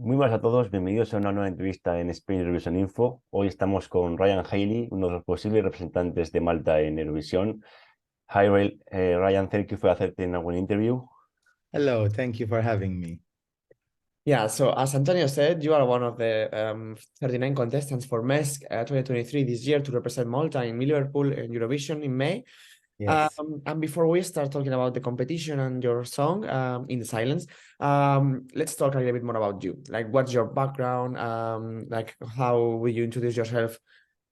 Muy buenas a todos, bienvenidos a una nueva entrevista en Spain Eurovision Info. Hoy estamos con Ryan Hili, uno de los posibles representantes de Malta en Eurovisión. Hi, Ryan, thank you for accepting our interview. Hello, thank you for having me. Yeah, so as Antonio said, you are one of the 39 contestants for MESC 2023 this year to represent Malta in Liverpool in Eurovision in May. Yes. And before we start talking about the competition and your song, In the Silence, let's talk a little bit more about you. Like, what's your background? Like, how will you introduce yourself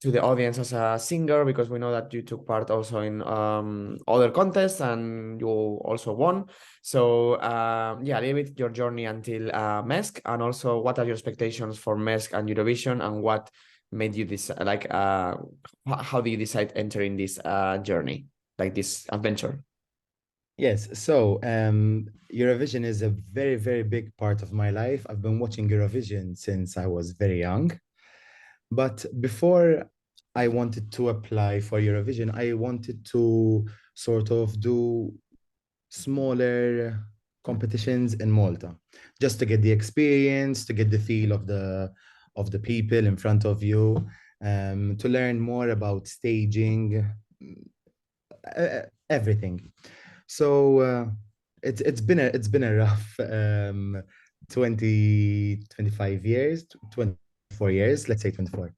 to the audience as a singer? Because we know that you took part also in other contests and you also won. So yeah, a little bit your journey until MESC, and also what are your expectations for MESC and Eurovision, and what made you this how do you decide entering this journey, like this adventure? Yes, so Eurovision is a very, very big part of my life. I've been watching Eurovision since I was very young. But before I wanted to apply for Eurovision, I wanted to sort of do smaller competitions in Malta, just to get the experience, to get the feel of the people in front of you, to learn more about staging, everything. So it's been a rough 25 years, 24 years, let's say 24.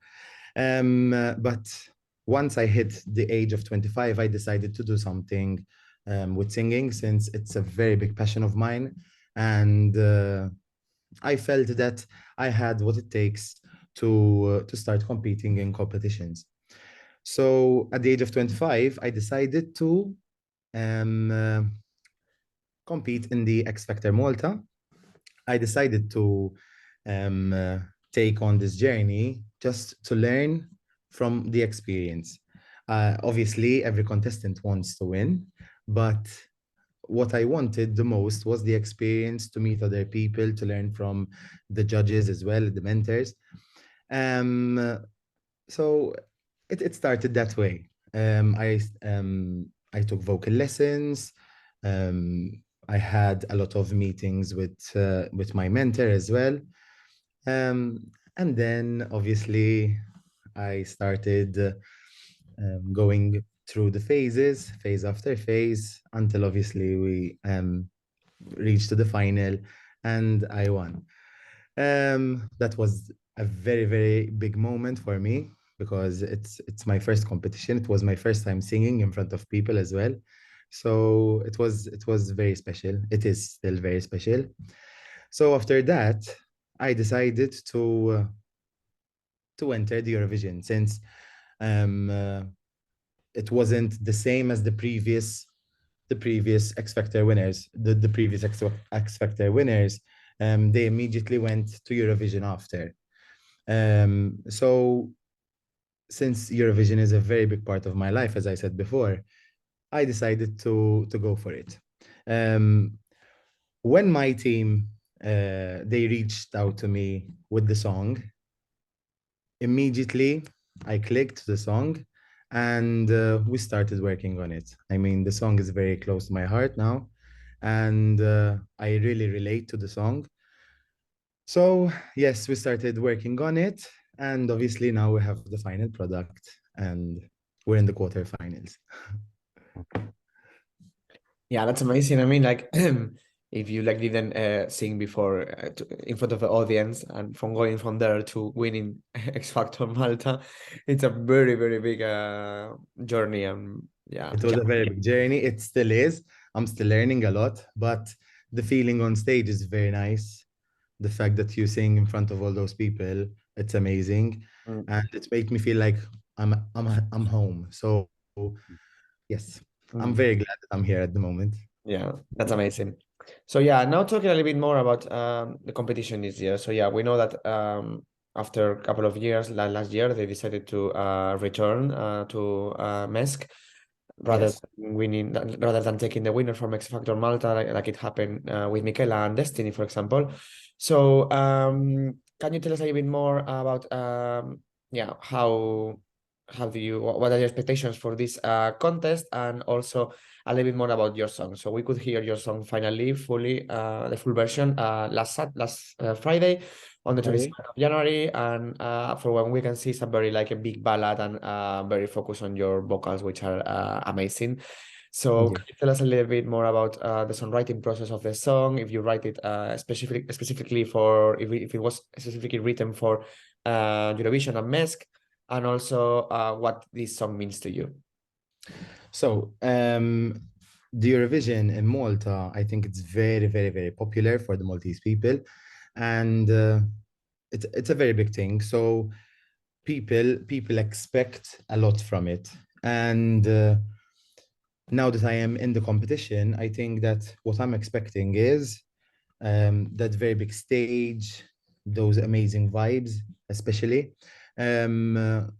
But once I hit the age of 25, I decided to do something with singing, since it's a very big passion of mine. And I felt that I had what it takes to start competing in competitions. So at the age of 25, I decided to compete in the X Factor Malta. I decided to take on this journey just to learn from the experience. Obviously, every contestant wants to win, but what I wanted the most was the experience, to meet other people, to learn from the judges as well, the mentors. So it started that way. I took vocal lessons. I had a lot of meetings with my mentor as well. And then obviously I started going through the phases, phase after phase, until obviously we reached to the final and I won. That was a very, very big moment for me, because it's my first competition. It was my first time singing in front of people as well. So it was very special. It is still very special. So after that, I decided to enter the Eurovision, since it wasn't the same as the previous X Factor winners. The previous X Factor winners, they immediately went to Eurovision after. So since Eurovision is a very big part of my life, as I said before, I decided to go for it. When my team they reached out to me with the song, immediately I clicked the song and we started working on it. I mean, the song is very close to my heart now, and I really relate to the song. So yes, we started working on it, and obviously now we have the final product and we're in the quarterfinals. Yeah, that's amazing. I mean, like, if you like didn't sing before in front of the audience, and from going from there to winning X Factor Malta, it's a very, very big journey. And yeah, It was a very big journey. It still is. I'm still learning a lot, but the feeling on stage is very nice. The fact that you sing in front of all those people, it's amazing. And it made me feel like I'm home. So yes, I'm very glad that I'm here at the moment. Yeah, that's amazing. So yeah, now talking a little bit more about the competition this year. So yeah, we know that after a couple of years, last year, they decided to return to MESC rather than winning, rather than taking the winner from X Factor Malta, like it happened with Michaela and Destiny, for example. So can you tell us a little bit more about yeah, how what are your expectations for this contest, and also a little bit more about your song. So we could hear your song finally, fully, the full version last Friday on the 22nd of January, and for when we can see some very like a big ballad and very focused on your vocals, which are amazing. So can you tell us a little bit more about the songwriting process of the song? If you write it specifically for, if it was specifically written for Eurovision and MESC, and also what this song means to you. So the Eurovision in Malta, I think it's very, very, very popular for the Maltese people, and it's a very big thing. So people expect a lot from it, and now that I am in the competition, I think that what I'm expecting is that very big stage, those amazing vibes, especially, and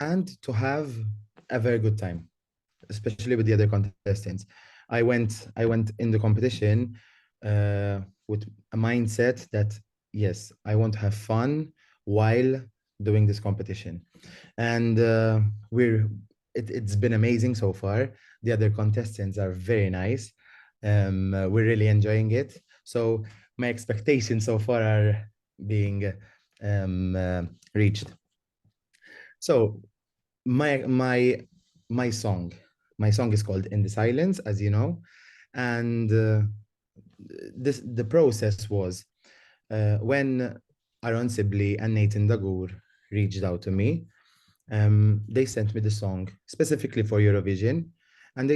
to have a very good time, especially with the other contestants. I went in the competition with a mindset that yes, I want to have fun while doing this competition, and it's been amazing so far. The other contestants are very nice. We're really enjoying it. So my expectations so far are being reached. So my song is called In the Silence, as you know, and the process was when Aaron Sibley and Nathan Dagur reached out to me. They sent me the song specifically for Eurovision, and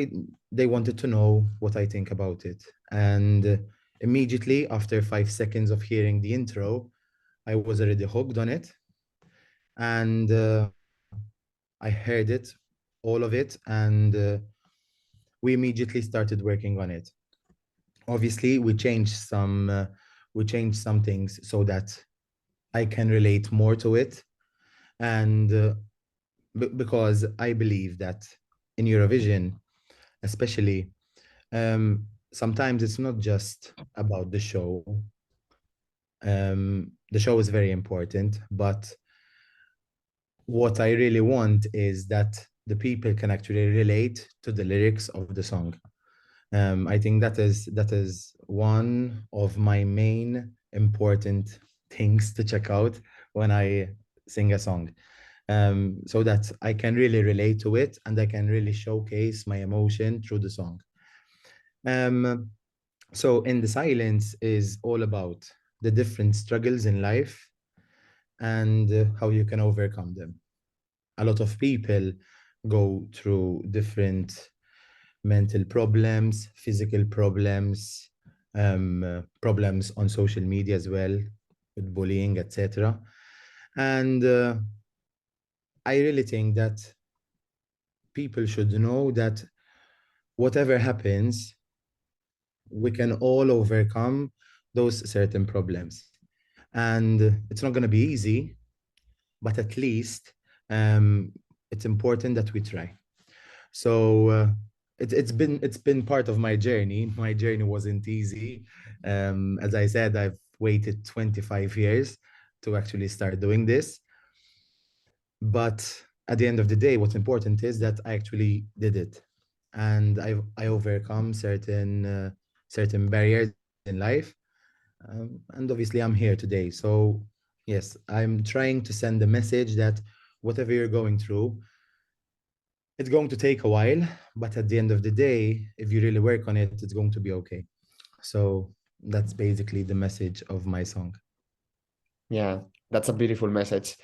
they wanted to know what I think about it. And immediately after 5 seconds of hearing the intro, I was already hooked on it, and I heard it, all of it, and we immediately started working on it. Obviously, we changed some things so that I can relate more to it, and because I believe that in Eurovision, especially, sometimes it's not just about the show. The show is very important, but what I really want is that the people can actually relate to the lyrics of the song. I think that is one of my main important things to check out when I sing a song, so that I can really relate to it and I can really showcase my emotion through the song. So In the Silence is all about the different struggles in life and how you can overcome them. A lot of people go through different mental problems, physical problems, problems on social media as well, with bullying, etc. And I really think that people should know that whatever happens, we can all overcome those certain problems. And it's not going to be easy, but at least it's important that we try. So it's been part of my journey. My journey wasn't easy. As I said, I've waited 25 years to actually start doing this. But at the end of the day, what's important is that I actually did it, and I overcome certain barriers in life, and obviously I'm here today. So yes, I'm trying to send the message that whatever you're going through, it's going to take a while, but at the end of the day, if you really work on it, it's going to be okay. So that's basically the message of my song. Yeah, that's a beautiful message,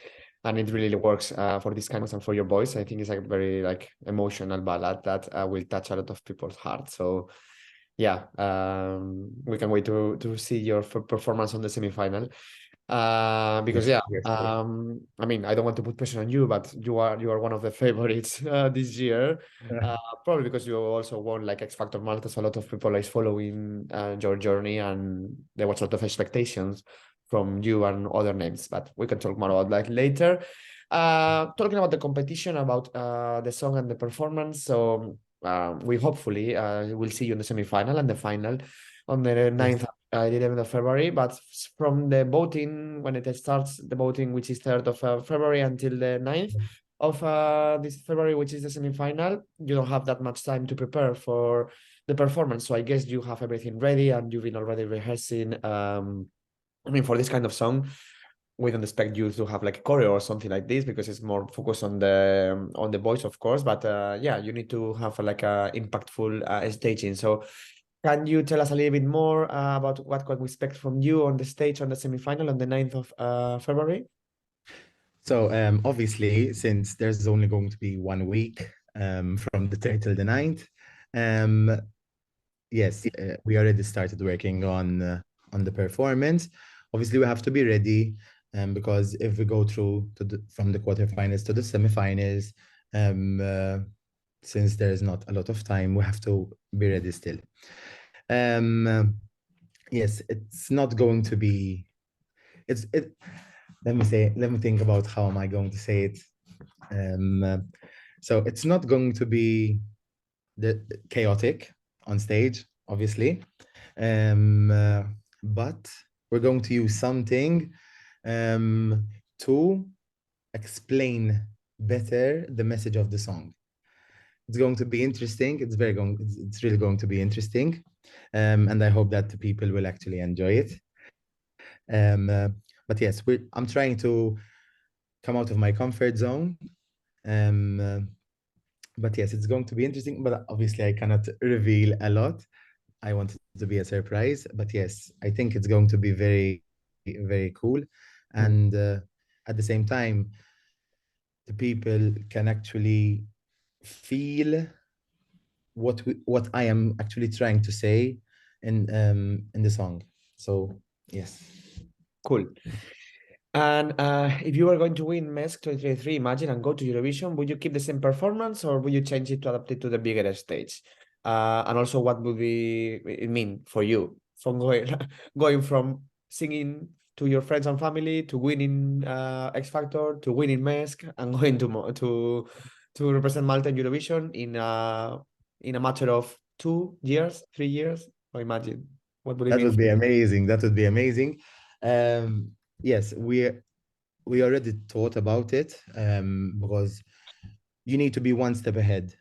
and it really works for this kind of song for your voice. I think it's a very like emotional ballad that will touch a lot of people's hearts. So yeah, we can wait to see your performance on the semifinal. Because Yes, yeah, yes, I mean, I don't want to put pressure on you, but you are one of the favorites this year. Probably because you also won like X Factor Malta, so a lot of people is following your journey, and there was a lot of expectations from you and other names, but we can talk more about that later. Talking about the competition, about the song and the performance. So we hopefully will see you in the semifinal and the final on the 9th, 11th of February. But from the voting, when it starts, the voting, which is 3rd of February until the 9th, of this February, which is the semi-final, you don't have that much time to prepare for the performance. So I guess you have everything ready and you've been already rehearsing. I mean, for this kind of song, we don't expect you to have like a choreo or something like this because it's more focused on the voice, of course. But yeah, you need to have like a impactful staging. So can you tell us a little bit more about what can we expect from you on the stage on the semi-final on the 9th of February? So obviously, since there's only going to be 1 week from the 3rd till the 9th, yes, we already started working on the performance. Obviously, we have to be ready because if we go through from the quarterfinals to the semifinals, since there's not a lot of time, we have to be ready still. Yes, it's not going to be. Let me think about how am I going to say it. So it's not going to be the chaotic on stage, obviously, but we're going to use something to explain better the message of the song. It's going to be interesting. It's really going to be interesting, and I hope that the people will actually enjoy it. But yes, I'm trying to come out of my comfort zone. But yes, it's going to be interesting. But obviously, I cannot reveal a lot. I want it to be a surprise. But yes, I think it's going to be very, very cool. And at the same time, the people can actually feel what I am actually trying to say in the song. So yes. Cool. And if you were going to win MESC 2023, imagine, and go to Eurovision, would you keep the same performance or would you change it to adapt it to the bigger stage? And also, what would it mean for you from going from singing to your friends and family to winning X Factor to winning MESC and going to represent Malta in Eurovision in a matter of 2 years, 3 years? Or imagine, what would it That mean? would be amazing. That would be amazing. Yes, we already thought about it because you need to be one step ahead.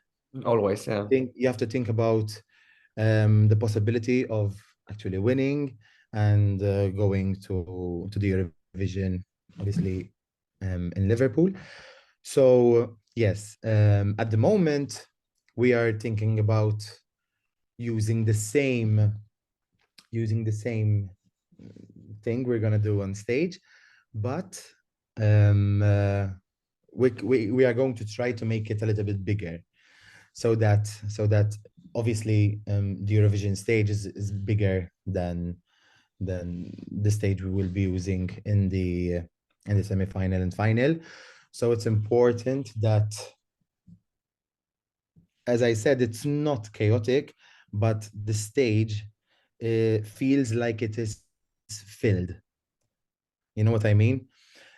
Always, yeah. You have to think about the possibility of actually winning and going to the Eurovision, obviously, in Liverpool. So yes, at the moment we are thinking about using the same thing we're gonna do on stage, but we are going to try to make it a little bit bigger, so that obviously the Eurovision stage is bigger than the stage we will be using in the semi-final and final. So it's important that, as I said, it's not chaotic, but the stage feels like it is filled. You know what I mean?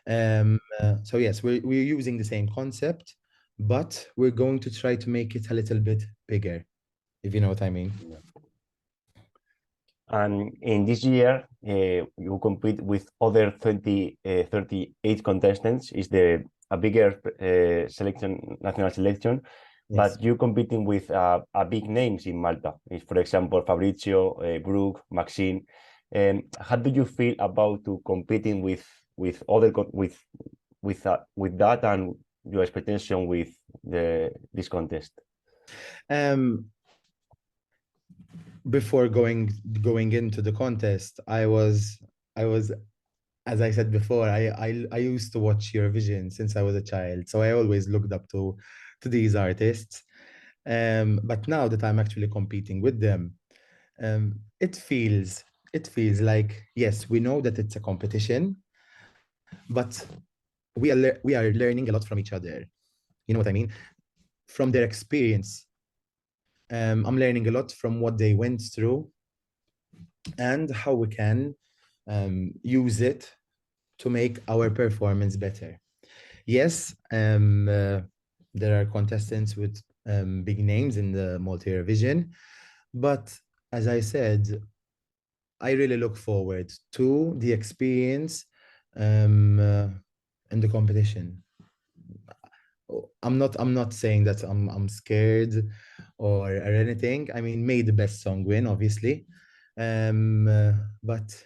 So yes, we're using the same concept, but we're going to try to make it a little bit bigger, if you know what I mean. Yeah. And in this year, you compete with other 38 contestants. Is a bigger selection, national selection, Yes. but you're competing with big names in Malta. For example, Fabrizio, Brooke, Maxine. How do you feel about competing with that and your expectation with this contest? Before going into the contest, I was, as I said before, I used to watch Eurovision since I was a child, so I always looked up to these artists. But now that I'm actually competing with them, it feels like, yes, we know that it's a competition, but we are learning a lot from each other. You know what I mean? From their experience. I'm learning a lot from what they went through and how we can use it to make our performance better. Yes, there are contestants with big names in the Malta Eurovision, but as I said, I really look forward to the experience in the competition. I'm not saying that I'm scared or anything. I mean, may the best song win, obviously. But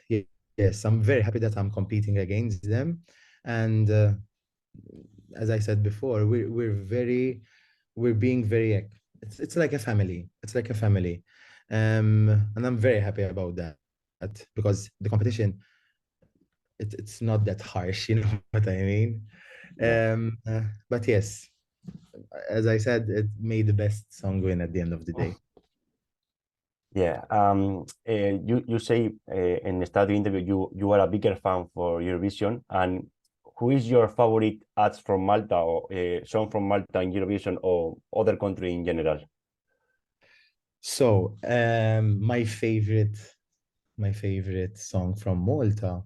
yes, I'm very happy that I'm competing against them. And as I said before, we're being very, it's like a family. It's like a family. And I'm very happy about that because the competition, it's not that harsh, you know what I mean? Yeah. But yes, as I said, it made the best song win at the end of the day. Yeah. You say in the start of the interview you are a bigger fan for Eurovision, and who is your favorite acts from Malta or song from Malta in Eurovision or other country in general? So, my favorite song from Malta,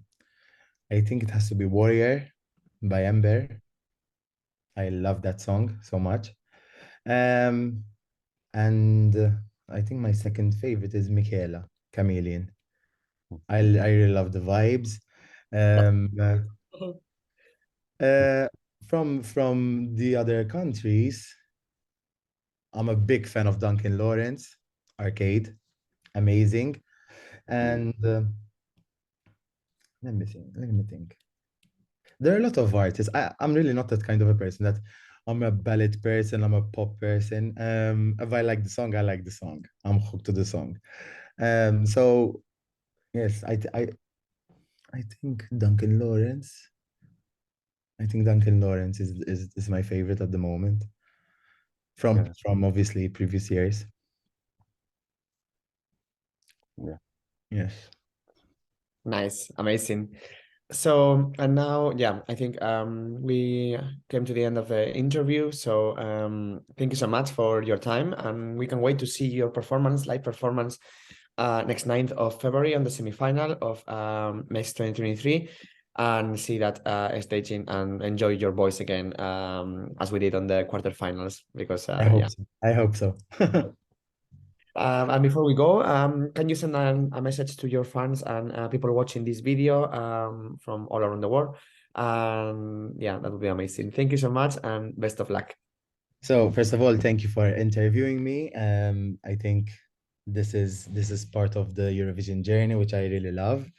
I think it has to be Warrior by Ember. I love that song so much. Um, and I think my second favorite is Michaela, Chameleon. I really love the vibes. Um, from the other countries, I'm a big fan of Duncan Lawrence, Arcade, amazing. And let me think. Let me think. There are a lot of artists. I'm really not that kind of a person that I'm a ballad person, I'm a pop person. If I like the song, I like the song. I'm hooked to the song. So yes, I think Duncan Lawrence. I think Duncan Lawrence is my favorite at the moment. Yeah. From obviously previous years. Yeah. Yes. Nice, amazing. So, and now, yeah, I think we came to the end of the interview. So, thank you so much for your time, and we can wait to see your performance, live performance, next 9th of February on the semifinal of MESC 2023, and see that staging and enjoy your voice again, as we did on the quarterfinals. Because I hope yeah. so. I hope so. And before we go, can you send a message to your fans and people watching this video from all around the world? Yeah, that would be amazing. Thank you so much and best of luck. So first of all, thank you for interviewing me. I think this is part of the Eurovision journey, which I really love.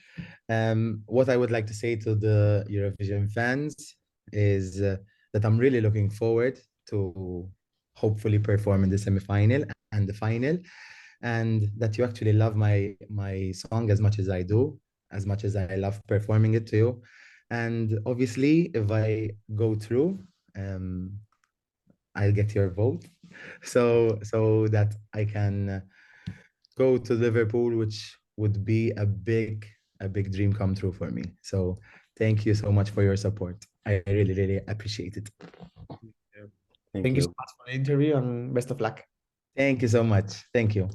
What I would like to say to the Eurovision fans is that I'm really looking forward to hopefully perform in the semifinal and the final, and that you actually love my song as much as I do, as much as I love performing it to you. And obviously, if I go through, I'll get your vote, so that I can go to Liverpool, which would be a big dream come true for me. So thank you so much for your support. I really, really appreciate it. Thank Thank you so you. much for the interview and best of luck. Thank you so much. Thank you.